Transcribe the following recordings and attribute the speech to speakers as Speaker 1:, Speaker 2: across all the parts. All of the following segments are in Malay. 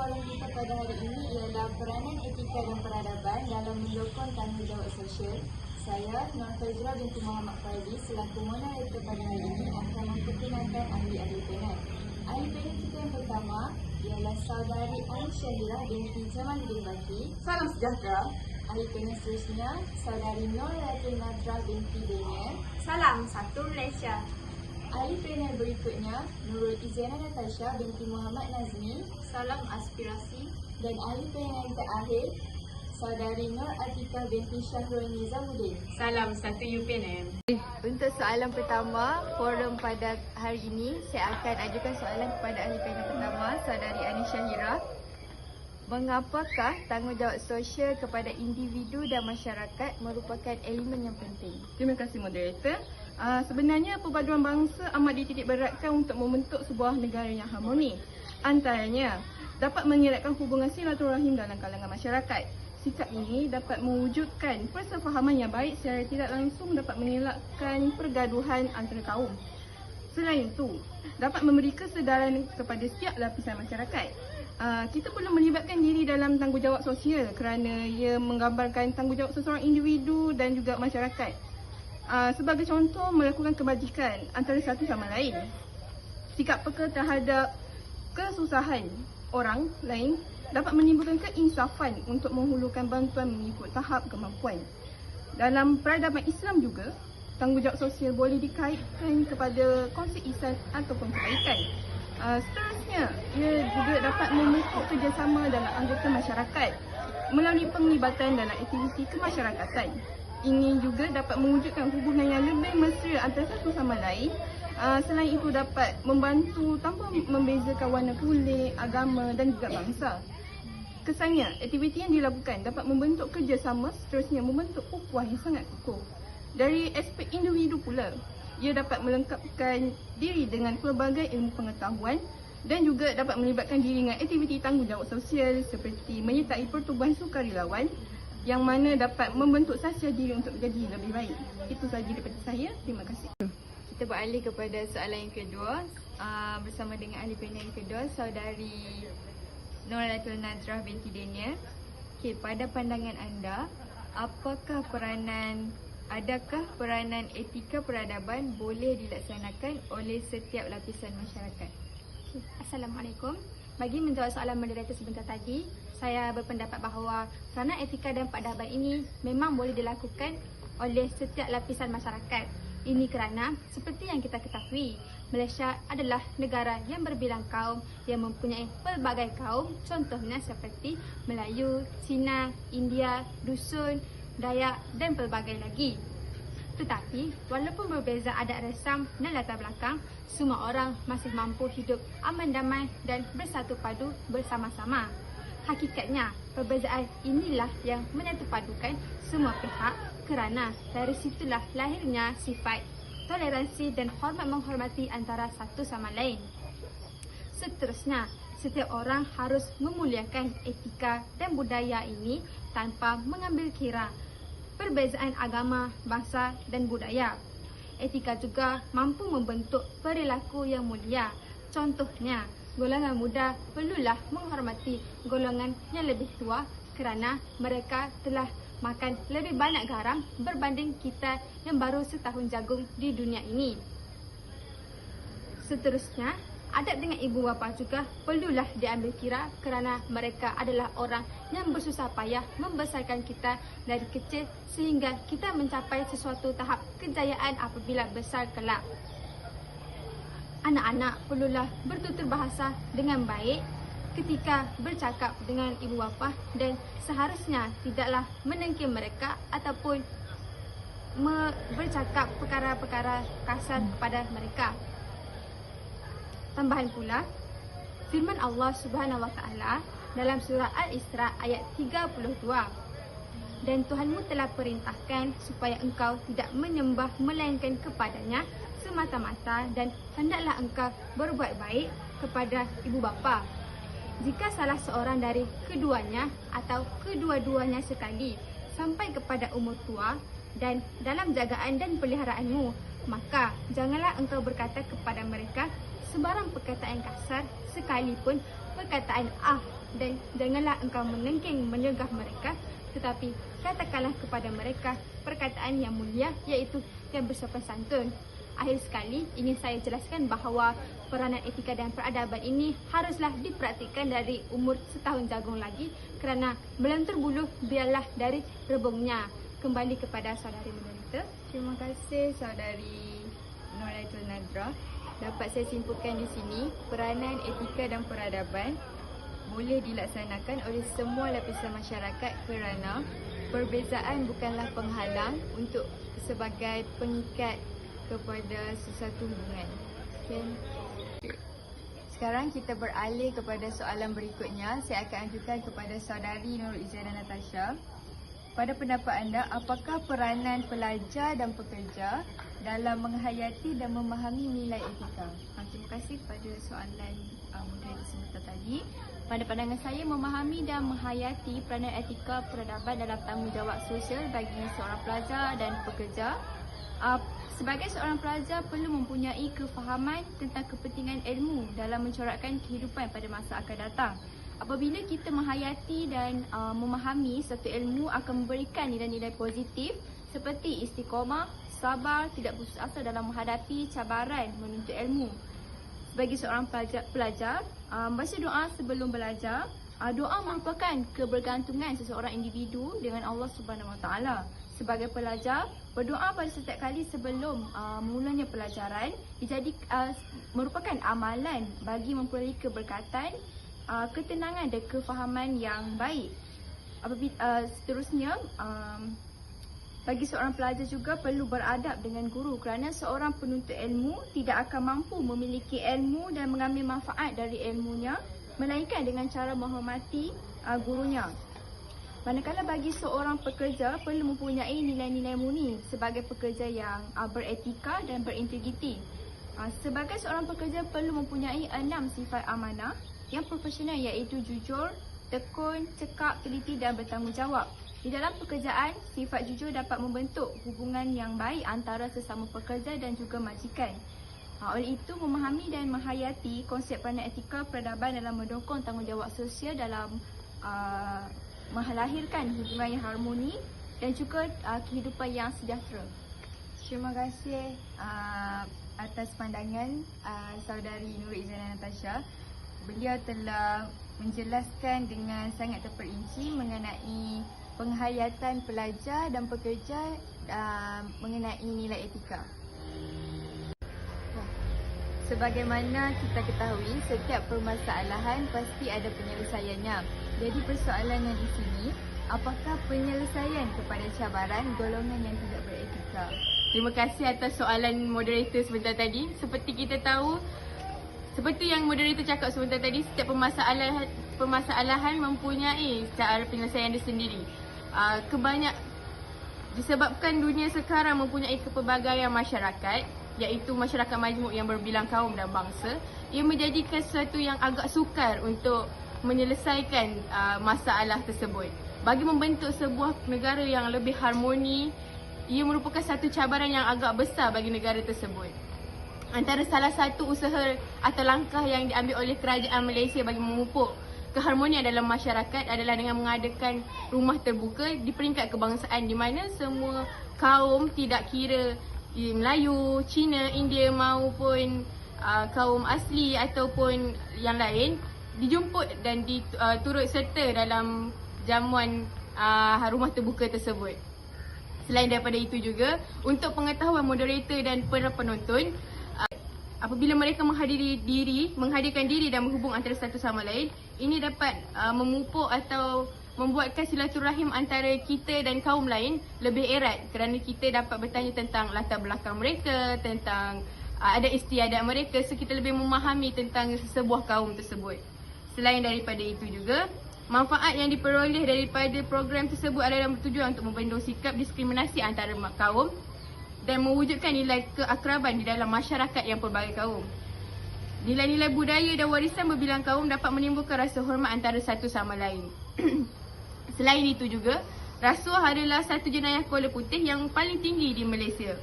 Speaker 1: soalan kita pada hari ini ialah peranan etika dan peradaban dalam menyokong tanggungjawab sosial. Saya, Nur Fazrah binti Muhammad Faizi, selaku moderator pada hari ini akan memperkenalkan ahli-ahli panel. Ahli panel kita yang pertama ialah saudari Aisyah Hira binti Jamaluddin Baki.
Speaker 2: Salam sejahtera.
Speaker 1: Ahli panel seterusnya, saudari Nuratul Nadrah binti Daniel.
Speaker 2: Salam satu Malaysia.
Speaker 1: Ahli panel berikutnya, Nurul Iziana Natasha binti Muhammad Nazmi.
Speaker 2: Salam aspirasi.
Speaker 1: Dan ahli panel yang terakhir, saudari Nur Atika binti Syahrul Nizamuddin.
Speaker 2: Salam satu UPNM.
Speaker 3: Untuk soalan pertama, forum pada hari ini, saya akan ajukan soalan kepada ahli panel pertama, saudari Aisyah Hira. Mengapakah tanggungjawab sosial kepada individu dan masyarakat merupakan elemen yang penting?
Speaker 4: Terima kasih moderator. Sebenarnya perpaduan bangsa amat dititik beratkan untuk membentuk sebuah negara yang harmoni. Antaranya, dapat mengeratkan hubungan silaturahim dalam kalangan masyarakat. Sikap ini dapat mewujudkan persefahaman yang baik secara tidak langsung dapat mengelakkan pergaduhan antara kaum. Selain itu, dapat memberi kesedaran kepada setiap lapisan masyarakat. Kita perlu melibatkan diri dalam tanggungjawab sosial kerana ia menggambarkan tanggungjawab seseorang individu dan juga masyarakat. Sebagai contoh, melakukan kebajikan antara satu sama lain. Sikap peka terhadap kesusahan orang lain dapat menimbulkan keinsafan untuk menghulurkan bantuan mengikut tahap kemampuan. Dalam peradaban Islam juga, tanggungjawab sosial boleh dikaitkan kepada konsep ihsan ataupun kebaikan. Seterusnya, ia juga dapat memupuk kerjasama dalam anggota masyarakat melalui penglibatan dalam aktiviti kemasyarakatan. Ini juga dapat mewujudkan hubungan yang lebih mesra antara satu sama lain. Selain itu dapat membantu tanpa membezakan warna kulit, agama dan juga bangsa. Kesannya, aktiviti yang dilakukan dapat membentuk kerjasama, seterusnya membentuk ukhuwah yang sangat kukuh. Dari aspek individu pula, ia dapat melengkapkan diri dengan pelbagai ilmu pengetahuan dan juga dapat melibatkan diri dengan aktiviti tanggungjawab sosial seperti menyertai pertubuhan sukarelawan yang mana dapat membentuk sasiah diri untuk menjadi lebih baik. Itu sahaja daripada saya. Terima kasih.
Speaker 3: Kita beralih kepada soalan yang kedua bersama dengan ahli panel yang kedua, saudari Nuratul Nadrah binti Daniel. Okey, pada pandangan anda, adakah peranan etika peradaban boleh dilaksanakan oleh setiap lapisan masyarakat?
Speaker 5: Assalamualaikum. Bagi menjawab soalan moderator sebentar tadi, saya berpendapat bahawa peranan etika dan peradaban ini memang boleh dilakukan oleh setiap lapisan masyarakat. Ini kerana seperti yang kita ketahui, Malaysia adalah negara yang berbilang kaum yang mempunyai pelbagai kaum, contohnya seperti Melayu, Cina, India, Dusun, Dayak dan pelbagai lagi. Tetapi, walaupun berbeza adat resam dan latar belakang, semua orang masih mampu hidup aman damai dan bersatu padu bersama-sama. Hakikatnya, perbezaan inilah yang menyatupadukan semua pihak kerana dari situlah lahirnya sifat toleransi dan hormat menghormati antara satu sama lain. Seterusnya, setiap orang harus memuliakan etika dan budaya ini tanpa mengambil kira perbezaan agama, bangsa dan budaya. Etika juga mampu membentuk perilaku yang mulia. Contohnya, golongan muda perlulah menghormati golongan yang lebih tua kerana mereka telah makan lebih banyak garam berbanding kita yang baru setahun jagung di dunia ini. Seterusnya, adat dengan ibu bapa juga perlulah diambil kira kerana mereka adalah orang yang bersusah payah membesarkan kita dari kecil sehingga kita mencapai sesuatu tahap kejayaan apabila besar kelak. Anak-anak perlulah bertutur bahasa dengan baik ketika bercakap dengan ibu bapa dan seharusnya tidaklah menengking mereka ataupun bercakap perkara-perkara kasar kepada mereka. Tambahan pula, firman Allah Subhanahu Wa Taala dalam surah Al-Isra ayat 32. Dan Tuhanmu telah perintahkan supaya engkau tidak menyembah melainkan kepadanya semata-mata dan hendaklah engkau berbuat baik kepada ibu bapa. Jika salah seorang dari keduanya atau kedua-duanya sekali sampai kepada umur tua dan dalam jagaan dan peliharaanmu, maka janganlah engkau berkata kepada mereka sebarang perkataan kasar sekalipun perkataan dan janganlah engkau menengking menyegah mereka, tetapi katakanlah kepada mereka perkataan yang mulia, iaitu yang bersopan santun. Akhir sekali, ingin saya jelaskan bahawa peranan etika dan peradaban ini haruslah dipraktikkan dari umur setahun jagung lagi, kerana melentur bulu biarlah dari rebungnya. Kembali kepada saudari moderator.
Speaker 3: Terima kasih saudari Nuraitul Nadra. Dapat saya simpulkan di sini, peranan etika dan peradaban boleh dilaksanakan oleh semua lapisan masyarakat kerana perbezaan bukanlah penghalang untuk sebagai pengikat kepada sesuatu hubungan. Okay. Sekarang kita beralih kepada soalan berikutnya. Saya akan ajukan kepada saudari Nurul Izzana Natasha. Pada pendapat anda, apakah peranan pelajar dan pekerja dalam menghayati dan memahami nilai etika?
Speaker 5: Terima kasih pada soalan moderator sebentar tadi. Pada pandangan saya, memahami dan menghayati peranan etika peradaban dalam tanggungjawab sosial bagi seorang pelajar dan pekerja. Sebagai seorang pelajar perlu mempunyai kefahaman tentang kepentingan ilmu dalam mencorakkan kehidupan pada masa akan datang. Apabila kita menghayati dan memahami satu ilmu akan memberikan nilai-nilai positif seperti istiqamah, sabar, tidak putus asa dalam menghadapi cabaran menuntut ilmu. Sebagai seorang pelajar, baca doa sebelum belajar. Doa merupakan kebergantungan seseorang individu dengan Allah Subhanahu Wa Taala. Sebagai pelajar, berdoa pada setiap kali sebelum memulanya pelajaran merupakan amalan bagi memperoleh keberkatan, ketenangan dan kefahaman yang baik. Seterusnya, bagi seorang pelajar juga perlu beradab dengan guru kerana seorang penuntut ilmu tidak akan mampu memiliki ilmu dan mengambil manfaat dari ilmunya melainkan dengan cara menghormati gurunya. Manakala bagi seorang pekerja perlu mempunyai nilai-nilai murni sebagai pekerja yang beretika dan berintegriti. Sebagai seorang pekerja perlu mempunyai 6 sifat amanah yang profesional, iaitu jujur, tekun, cekap, teliti dan bertanggungjawab. Di dalam pekerjaan, sifat jujur dapat membentuk hubungan yang baik antara sesama pekerja dan juga majikan. Oleh itu, memahami dan menghayati konsep peranan etika peradaban dalam mendukung tanggungjawab sosial dalam melahirkan hubungan yang harmoni dan juga kehidupan yang sejahtera.
Speaker 3: Terima kasih atas pandangan saudari Nurul Izzana Natasha. Beliau telah menjelaskan dengan sangat terperinci mengenai penghayatan pelajar dan pekerja mengenai nilai etika. Sebagaimana kita ketahui, setiap permasalahan pasti ada penyelesaiannya. Jadi persoalannya di sini, apakah penyelesaian kepada cabaran golongan yang tidak beretika?
Speaker 2: Terima kasih atas soalan moderator sebentar tadi. Seperti kita tahu, seperti yang moderator cakap sebentar tadi, setiap permasalahan mempunyai cara penyelesaian dia sendiri. Disebabkan dunia sekarang mempunyai kepelbagaian masyarakat, iaitu masyarakat majmuk yang berbilang kaum dan bangsa, ia menjadikan sesuatu yang agak sukar untuk menyelesaikan masalah tersebut. Bagi membentuk sebuah negara yang lebih harmoni, ia merupakan satu cabaran yang agak besar bagi negara tersebut. Antara salah satu usaha atau langkah yang diambil oleh kerajaan Malaysia bagi memupuk keharmonian dalam masyarakat adalah dengan mengadakan rumah terbuka di peringkat kebangsaan, di mana semua kaum, tidak kira Melayu, Cina, India maupun kaum asli ataupun yang lain, dijemput dan turut serta dalam jamuan rumah terbuka tersebut. Selain daripada itu juga, untuk pengetahuan moderator dan para penonton, apabila mereka menghadirkan diri dan menghubung antara satu sama lain, ini dapat memupuk atau membuatkan silaturahim antara kita dan kaum lain lebih erat, kerana kita dapat bertanya tentang latar belakang mereka, tentang adat istiadat mereka, so kita lebih memahami tentang sebuah kaum tersebut. Selain daripada itu juga, manfaat yang diperoleh daripada program tersebut adalah bertujuan untuk membendung sikap diskriminasi antara kaum dan mewujudkan nilai keakraban di dalam masyarakat yang pelbagai kaum. Nilai-nilai budaya dan warisan berbilang kaum dapat menimbulkan rasa hormat antara satu sama lain. Selain itu juga, rasuah adalah satu jenayah kola putih yang paling tinggi di Malaysia.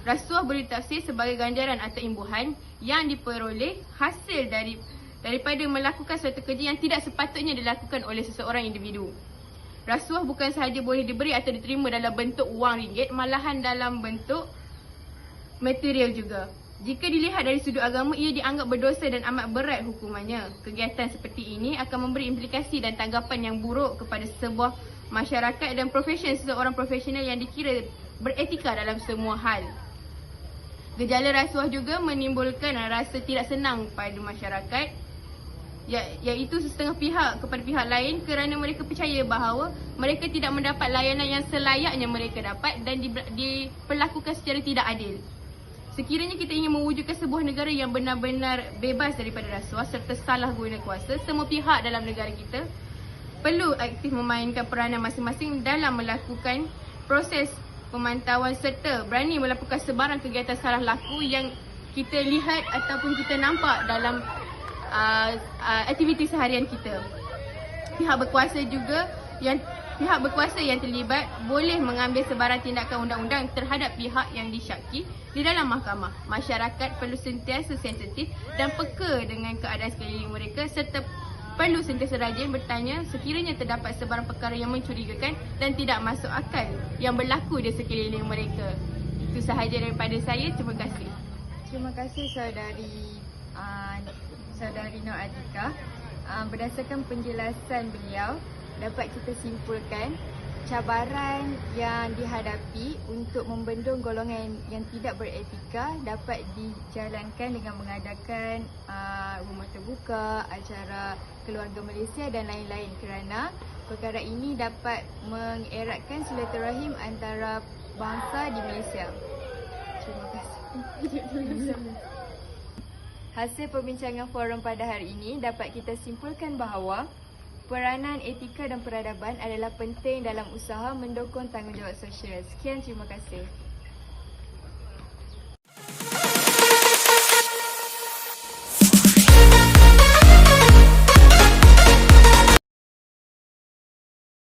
Speaker 2: Rasuah boleh ditafsir sebagai ganjaran atau imbuhan yang diperoleh hasil daripada melakukan suatu kerja yang tidak sepatutnya dilakukan oleh seseorang individu. Rasuah bukan sahaja boleh diberi atau diterima dalam bentuk wang ringgit, malahan dalam bentuk material juga. Jika dilihat dari sudut agama, ia dianggap berdosa dan amat berat hukumannya. Kegiatan seperti ini akan memberi implikasi dan tanggapan yang buruk kepada sebuah masyarakat dan profesion seseorang profesional yang dikira beretika dalam semua hal. Gejala rasuah juga menimbulkan rasa tidak senang pada masyarakat, iaitu setengah pihak kepada pihak lain kerana mereka percaya bahawa mereka tidak mendapat layanan yang selayaknya mereka dapat dan diperlakukan secara tidak adil. Sekiranya kita ingin mewujudkan sebuah negara yang benar-benar bebas daripada rasuah serta salah guna kuasa, semua pihak dalam negara kita perlu aktif memainkan peranan masing-masing dalam melakukan proses pemantauan serta berani melakukan sebarang kegiatan salah laku yang kita lihat ataupun kita nampak dalam aktiviti seharian kita. Pihak berkuasa yang terlibat boleh mengambil sebarang tindakan undang-undang terhadap pihak yang disyaki di dalam mahkamah. Masyarakat perlu sentiasa sensitif dan peka dengan keadaan sekeliling mereka serta perlu sentiasa rajin bertanya sekiranya terdapat sebarang perkara yang mencurigakan dan tidak masuk akal yang berlaku di sekeliling mereka. Itu sahaja daripada saya. Terima kasih.
Speaker 3: Terima kasih saudari Nur Atika. Berdasarkan penjelasan beliau, dapat kita simpulkan cabaran yang dihadapi untuk membendung golongan yang tidak beretika dapat dijalankan dengan mengadakan rumah terbuka, acara keluarga Malaysia dan lain-lain, kerana perkara ini dapat mengeratkan silaturahim antara bangsa di Malaysia. Terima kasih. Hasil perbincangan forum pada hari ini dapat kita simpulkan bahawa peranan etika dan peradaban adalah penting dalam usaha mendukung tanggungjawab sosial. Sekian, terima kasih.